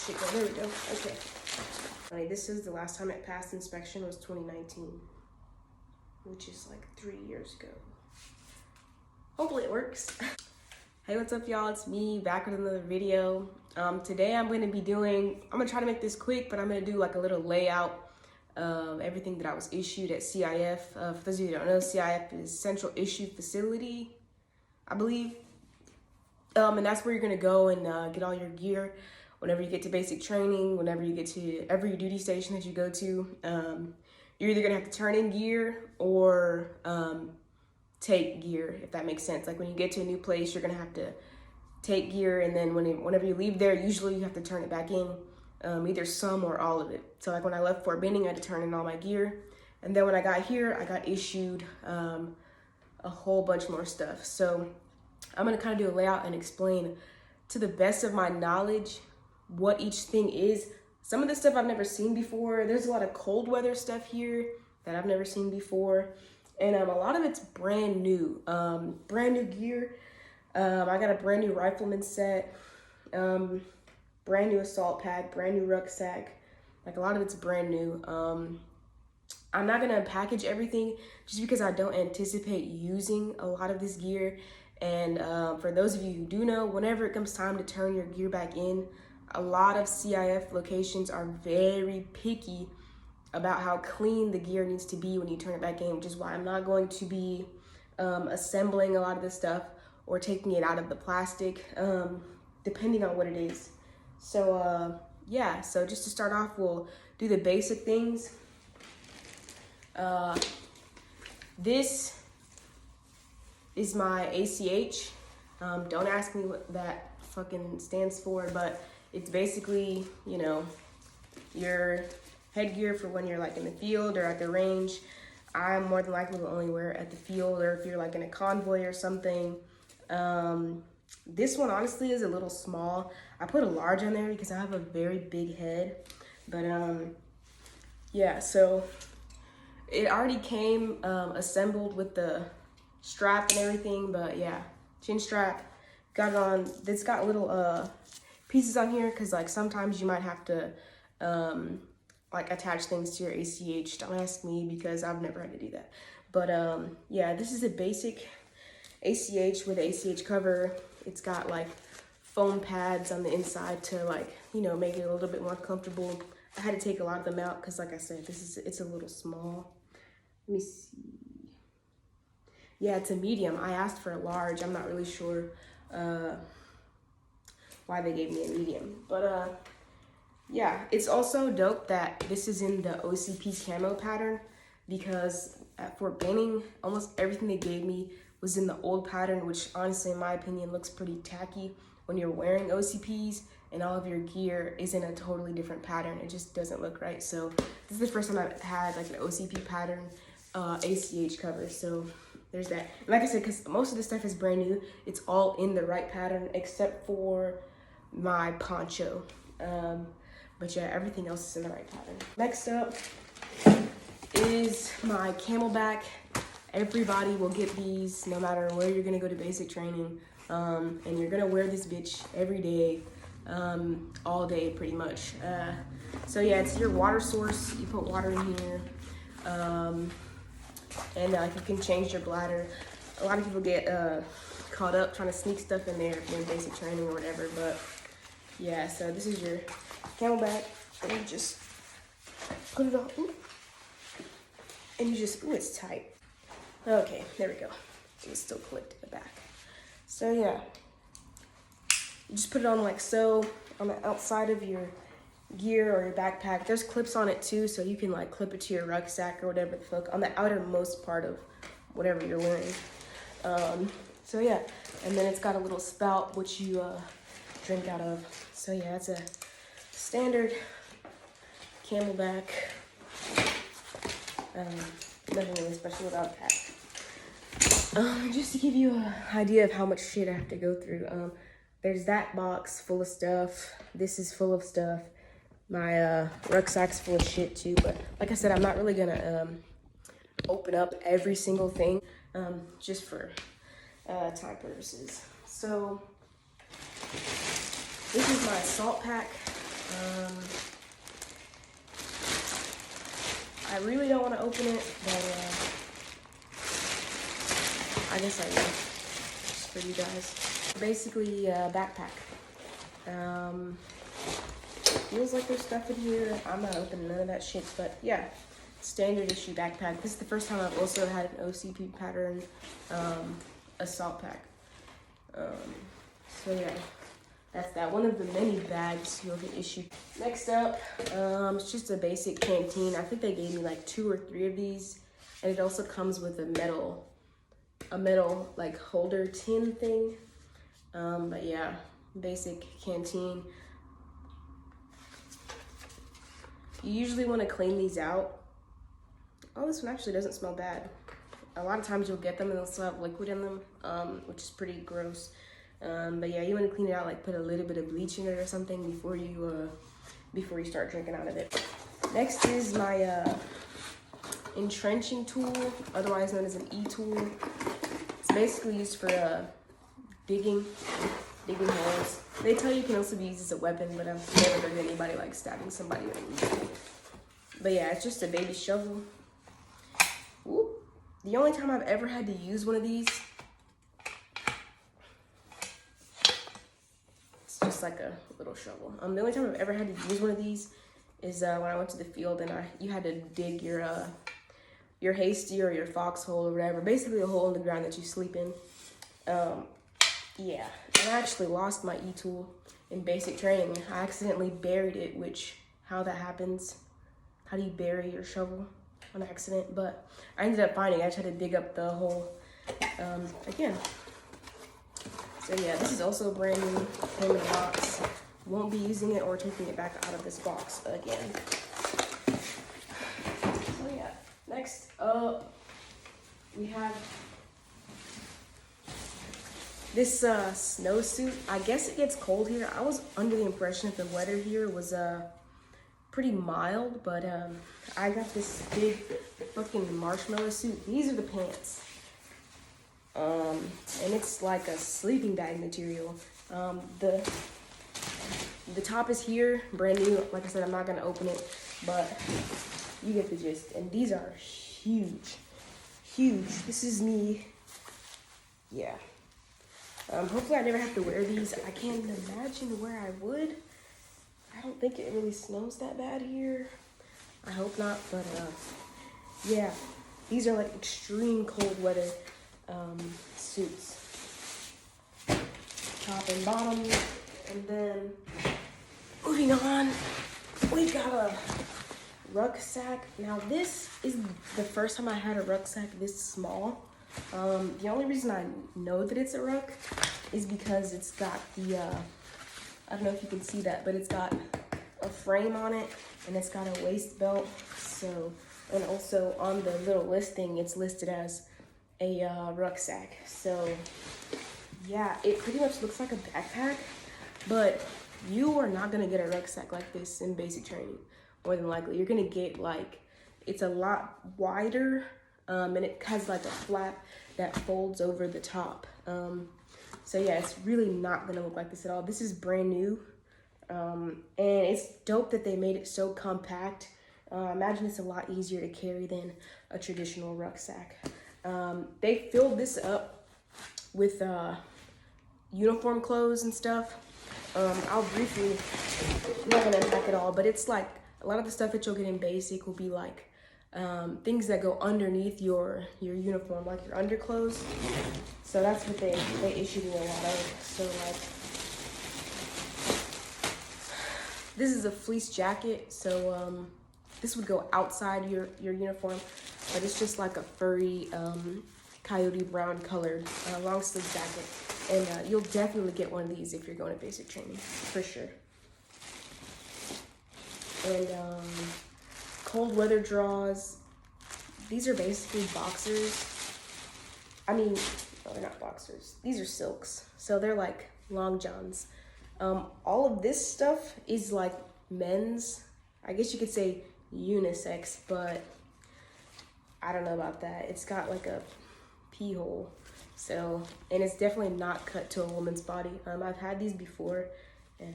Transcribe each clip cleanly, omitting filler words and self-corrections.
shit go? There we go. Okay. This is the last time it passed inspection was 2019, which is like 3 years ago. Hopefully it works. Hey, what's up, y'all? It's me back with another video. Today I'm gonna try to make this quick, but I'm gonna do like a little layout of everything that I was issued at CIF. For those of you who don't know, CIF is Central Issue Facility, I believe. And that's where you're gonna go and get all your gear whenever you get to basic training, whenever you get to every duty station that you go to. You're either gonna have to turn in gear or take gear, if that makes sense. Like when you get to a new place, you're gonna have to take gear, and then whenever you leave there, usually you have to turn it back in, either some or all of it. So like when I left Fort Benning, I had to turn in all my gear, and then when I got here, I got issued a whole bunch more stuff. So I'm gonna kind of do a layout and explain to the best of my knowledge what each thing is. Some of the stuff I've never seen before. There's a lot of cold weather stuff here that I've never seen before. And a lot of it's brand new gear. I got a brand new rifleman set, brand new assault pack, brand new rucksack. Like a lot of it's brand new. I'm not gonna package everything just because I don't anticipate using a lot of this gear. And for those of you who do know, whenever it comes time to turn your gear back in, a lot of CIF locations are very picky about how clean the gear needs to be when you turn it back in, which is why I'm not going to be assembling a lot of this stuff or taking it out of the plastic, depending on what it is. So yeah, so just to start off, we'll do the basic things. This is my ACH. Don't ask me what that fucking stands for, but it's basically, you know, your headgear for when you're like in the field or at the range. I'm more than likely will only wear it at the field, or if you're like in a convoy or something. This one honestly is a little small. I put a large on there because I have a very big head, but yeah, so it already came assembled with the strap and everything, but yeah, chin strap, got it on. It's got little pieces on here because like sometimes you might have to like attach things to your ACH. Don't ask me because I've never had to do that. But yeah, this is a basic ACH with ACH cover. It's got like foam pads on the inside to like, you know, make it a little bit more comfortable. I had to take a lot of them out because like I said, it's a little small. Let me see. Yeah, it's a medium. I asked for a large. I'm not really sure why they gave me a medium, but yeah, it's also dope that this is in the OCP camo pattern, because at Fort Benning, almost everything they gave me was in the old pattern, which honestly, in my opinion, looks pretty tacky when you're wearing OCPs and all of your gear is in a totally different pattern. It just doesn't look right. So this is the first time I've had like an OCP pattern ACH cover. So there's that. And like I said, because most of this stuff is brand new, it's all in the right pattern except for my poncho. But yeah, everything else is in the right pattern. Next up is my camelback. Everybody will get these no matter where you're gonna go to basic training. And you're gonna wear this bitch every day, all day pretty much. So yeah, it's your water source. You put water in here. And like you can change your bladder. A lot of people get caught up trying to sneak stuff in there during basic training or whatever, but yeah, so this is your camelback, and you just put it on, and you just, ooh, it's tight. Okay, there we go. It's still clipped in the back. So yeah, you just put it on like so on the outside of your gear or your backpack. There's clips on it too, so you can like clip it to your rucksack or whatever the fuck on the outermost part of whatever you're wearing. So yeah, and then it's got a little spout which you drink out of. So yeah, it's a standard camelback. Nothing really special about that. Just to give you an idea of how much shit I have to go through. There's that box full of stuff. This is full of stuff. My rucksack's full of shit too. But like I said, I'm not really gonna open up every single thing, just for time purposes. So this is my assault pack. I really don't want to open it, but I guess I will, just for you guys. Basically, backpack. Feels like there's stuff in here. I'm not opening none of that shit, but yeah, standard issue backpack. This is the first time I've also had an OCP pattern assault pack. So yeah, that's that. One of the many bags you'll get issued. Next up, it's just a basic canteen. I think they gave me like 2 or 3 of these, and it also comes with a metal like holder tin thing. But yeah, basic canteen. You usually want to clean these out. Oh, this one actually doesn't smell bad. A lot of times you'll get them and they'll still have liquid in them, which is pretty gross. But yeah, you want to clean it out, like put a little bit of bleach in it or something before you start drinking out of it. Next is my entrenching tool, otherwise known as an E-tool. It's basically used for digging holes. They tell you it can also be used as a weapon, but I've never heard anybody like stabbing somebody with it. But yeah, it's just a baby shovel. Whoop. The only time I've ever had to use one of these, it's just like a little shovel. The only time I've ever had to use one of these is when I went to the field and you had to dig your hasty or your foxhole or whatever, basically a hole in the ground that you sleep in. Yeah, and I actually lost my E-tool in basic training. I accidentally buried it, which, how that happens, how do you bury your shovel on accident? But I ended up finding it. I just had to dig up the hole again. So yeah, this is also brand new, came in a box. Won't be using it or taking it back out of this box again. So yeah, next up, we have this snowsuit. I guess it gets cold here. I was under the impression that the weather here was pretty mild, but I got this big fucking marshmallow suit. These are the pants. And it's like a sleeping bag material. The top is here, brand new. Like I said, I'm not gonna open it, but you get the gist. And these are huge, huge. This is me, yeah. Hopefully I never have to wear these. I can't imagine where I would. I don't think it really snows that bad here. I hope not, but yeah. These are like extreme cold weather suits. Top and bottom. And then moving on, we got a rucksack. Now this is the first time I had a rucksack this small. The only reason I know that it's a ruck is because it's got the, I don't know if you can see that, but it's got a frame on it and it's got a waist belt. So, and also on the little listing, it's listed as a rucksack. So yeah, it pretty much looks like a backpack, but you are not gonna get a rucksack like this in basic training, more than likely. You're gonna get like, it's a lot wider, and it has like a flap that folds over the top. So yeah, it's really not gonna look like this at all. This is brand new, and it's dope that they made it so compact. Imagine it's a lot easier to carry than a traditional rucksack. They filled this up with uniform clothes and stuff. I'll briefly, I'm not gonna unpack it all, but it's like a lot of the stuff that you'll get in basic will be like things that go underneath your uniform, like your underclothes. So that's what they issued me a lot of. So like, this is a fleece jacket, so this would go outside your uniform, but it's just like a furry coyote brown colored long sleeve jacket. And you'll definitely get one of these if you're going to basic training, for sure. And cold weather drawers. These are basically boxers. I mean, no, they're not boxers. These are silks. So they're like long johns. All of this stuff is like men's. I guess you could say unisex, but I don't know about that. It's got like a pee hole. So, and it's definitely not cut to a woman's body. I've had these before, and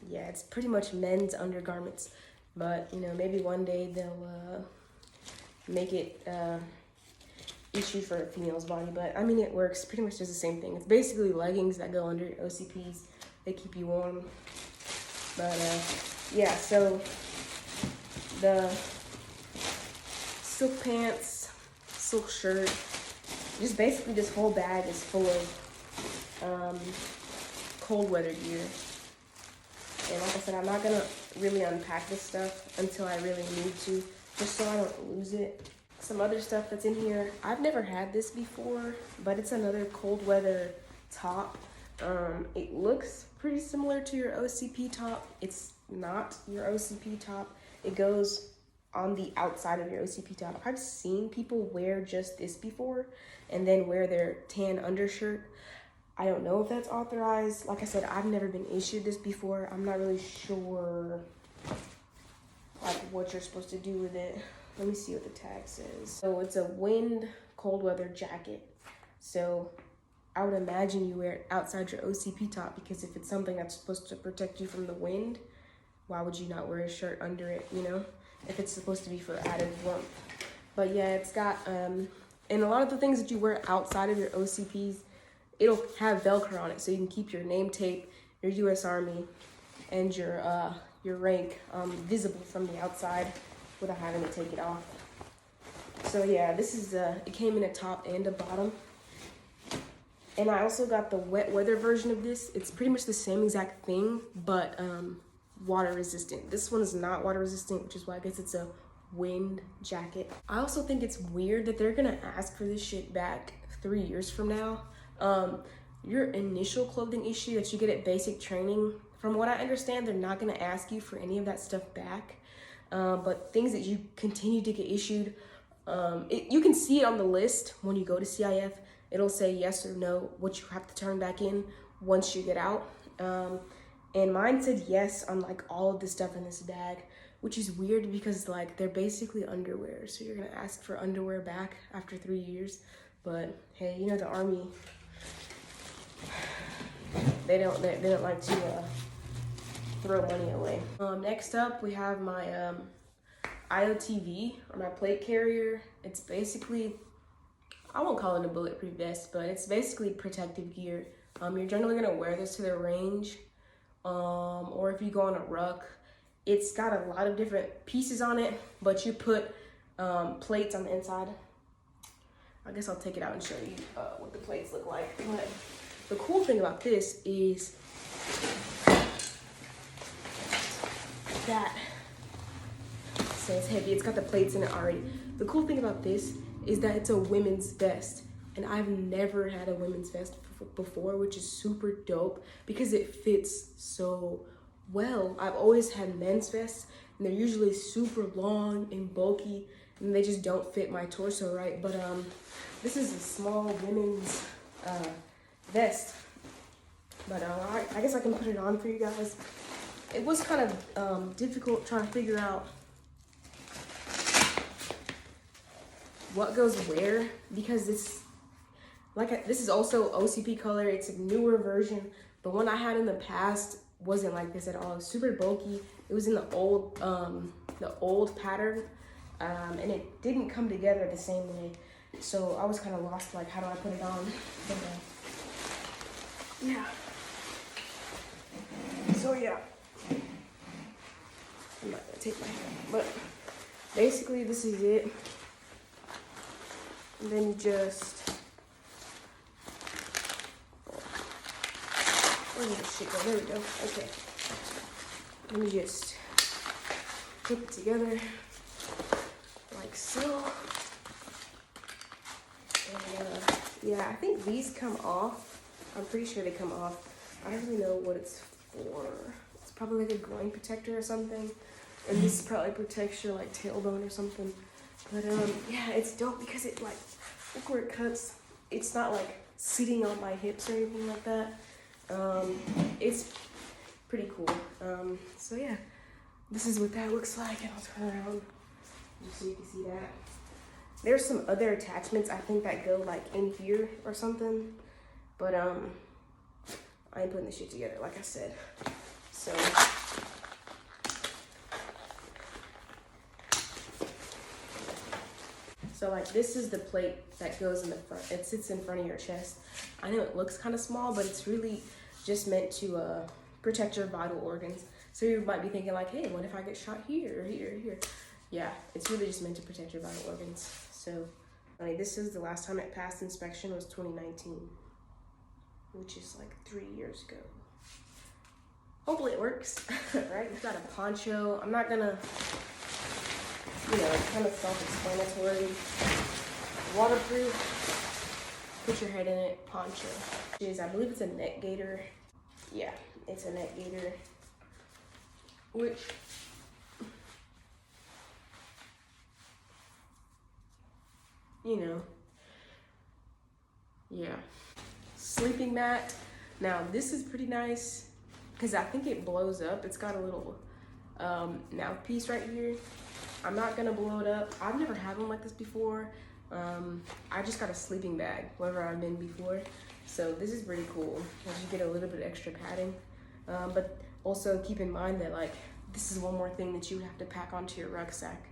yeah, it's pretty much men's undergarments. But, you know, maybe one day they'll make it issue for a female's body. But, I mean, it works. Pretty much does the same thing. It's basically leggings that go under OCPs. They keep you warm. But, yeah, so the silk pants, silk shirt, just basically this whole bag is full of cold weather gear. And like I said, I'm not gonna really unpack this stuff until I really need to, just so I don't lose it. Some other stuff that's in here, I've never had this before, but it's another cold weather top. It looks pretty similar to your OCP top. It's not your OCP top. It goes on the outside of your OCP top. I've seen people wear just this before and then wear their tan undershirt. I don't know if that's authorized. Like I said, I've never been issued this before. I'm not really sure like what you're supposed to do with it. Let me see what the tag says. So it's a wind cold weather jacket. So I would imagine you wear it outside your OCP top, because if it's something that's supposed to protect you from the wind, why would you not wear a shirt under it, you know? If it's supposed to be for added warmth. But yeah, it's got, and a lot of the things that you wear outside of your OCPs, it'll have Velcro on it, so you can keep your name tape, your U.S. Army, and your rank visible from the outside without having to take it off. So yeah, this is, it came in a top and a bottom. And I also got the wet weather version of this. It's pretty much the same exact thing, but water resistant. This one is not water resistant, which is why I guess it's a wind jacket. I also think it's weird that they're gonna ask for this shit back 3 years from now. Your initial clothing issue that you get at basic training, from what I understand, they're not gonna ask you for any of that stuff back. But things that you continue to get issued, you can see it on the list when you go to CIF. It'll say yes or no, what you have to turn back in once you get out. And mine said yes on like all of the stuff in this bag, which is weird because like they're basically underwear. So you're gonna ask for underwear back after 3 years. But hey, you know, the Army, they don't like to throw money away. Next up, we have my IOTV, or my plate carrier. It's basically, I won't call it a bulletproof vest, but it's basically protective gear. You're generally gonna wear this to the range, or if you go on a ruck. It's got a lot of different pieces on it, but you put plates on the inside. I guess I'll take it out and show you what the plates look like. But the cool thing about this is that, so it's heavy, it's got the plates in it already. The cool thing about this is that it's a women's vest, and I've never had a women's vest before, which is super dope because it fits so well. I've always had men's vests, and they're usually super long and bulky, and they just don't fit my torso right. But this is a small women's vest, but I guess I can put it on for you guys. It was kind of difficult trying to figure out what goes where, because this is also OCP color. It's a newer version. The one I had in the past wasn't like this at all. It was super bulky. It was in the old pattern, and it didn't come together the same way. So I was kind of lost, like, how do I put it on? But, yeah. So yeah. I'm not gonna take my hand, but basically this is it. And then you just, where did this shit go? There we go. Okay. Let me just put it together like so. And yeah, I think these come off. I'm pretty sure they come off. I don't really know what it's for. It's probably like a groin protector or something. And this probably protects your like tailbone or something. But yeah, it's dope because it like, look where it cuts. It's not like sitting on my hips or anything like that. It's pretty cool. So yeah, this is what that looks like, and I'll turn around just so you can see that. There's some other attachments I think that go like in here or something, but I ain't putting this shit together like I said. So So like this is the plate that goes in the front. It sits in front of your chest. I know it looks kind of small, but it's really just meant to protect your vital organs. So you might be thinking like, hey, what if I get shot here or here or here? Yeah, it's really just meant to protect your vital organs. So this is the last time it passed inspection was 2019, which is like 3 years ago. Hopefully it works, right? We've got a poncho. I'm not gonna, kind of self-explanatory. Waterproof, put your head in it, poncho. I believe it's a neck gaiter. Yeah, it's a neck gaiter, which, yeah. Sleeping mat. Now this is pretty nice because I think it blows up. It's got a little mouthpiece right here. I'm not gonna blow it up. I've never had one like this before. I just got a sleeping bag wherever I've been before. So this is pretty cool because you get a little bit extra padding. But also keep in mind that like, this is one more thing that you would have to pack onto your rucksack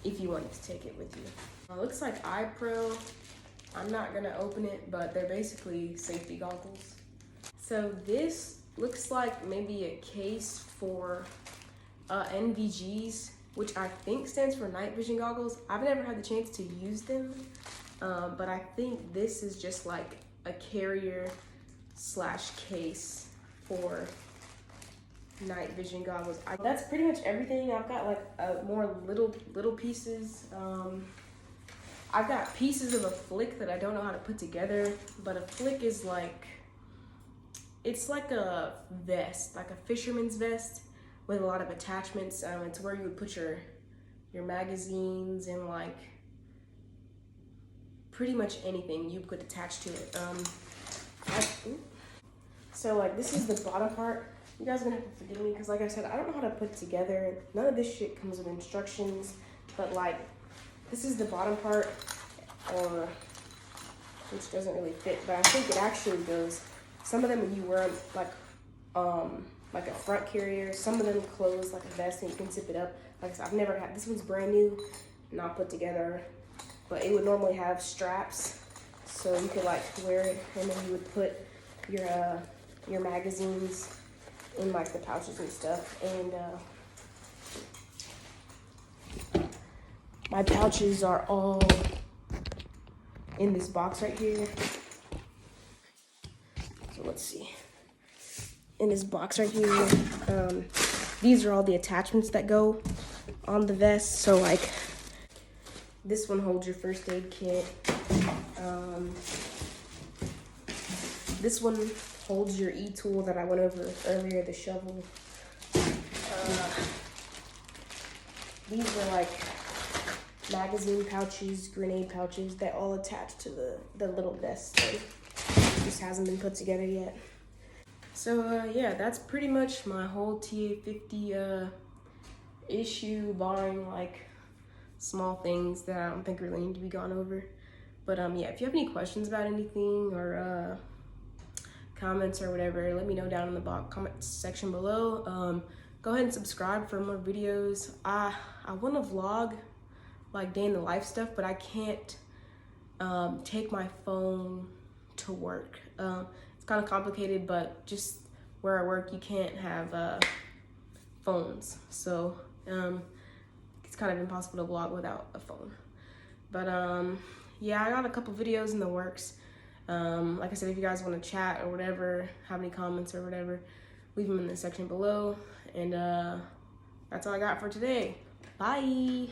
if you wanted to take it with you. It looks like iPro. I'm not gonna open it, but they're basically safety goggles. So this looks like maybe a case for NVGs, which I think stands for night vision goggles. I've never had the chance to use them, but I think this is just like a carrier / case for night vision goggles. That's pretty much everything. I've got like more little pieces. I've got pieces of a flick that I don't know how to put together, but a flick is like, it's like a vest, like a fisherman's vest with a lot of attachments. It's where you would put your magazines and like pretty much anything you could attach to it. So like this is the bottom part. You guys are gonna have to forgive me because like I said, I don't know how to put it together. None of this shit comes with instructions, but like this is the bottom part, or which doesn't really fit, but I think it actually goes. Some of them when you wear like a front carrier, some of them close like a vest and you can zip it up. Like I said, I've never had, this one's brand new, not put together, but it would normally have straps so you could like wear it, and then you would put your magazines in like the pouches and stuff. And my pouches are all in this box right here. So let's see. In this box right here, these are all the attachments that go on the vest. So like this one holds your first aid kit. This one holds your e-tool that I went over earlier, the shovel. These are like magazine pouches, grenade pouches that all attach to the little vest thing. Just hasn't been put together yet. So yeah, that's pretty much my whole TA50 issue, barring like small things that I don't think really need to be gone over. But yeah, if you have any questions about anything or comments or whatever, let me know down in the comment section below. Go ahead and subscribe for more videos. I want to vlog like day in the life stuff, but I can't take my phone to work. It's kind of complicated, but just where I work, you can't have phones. So it's kind of impossible to vlog without a phone. But yeah, I got a couple videos in the works. Like I said, if you guys want to chat or whatever, have any comments or whatever, leave them in the section below. And that's all I got for today. Bye.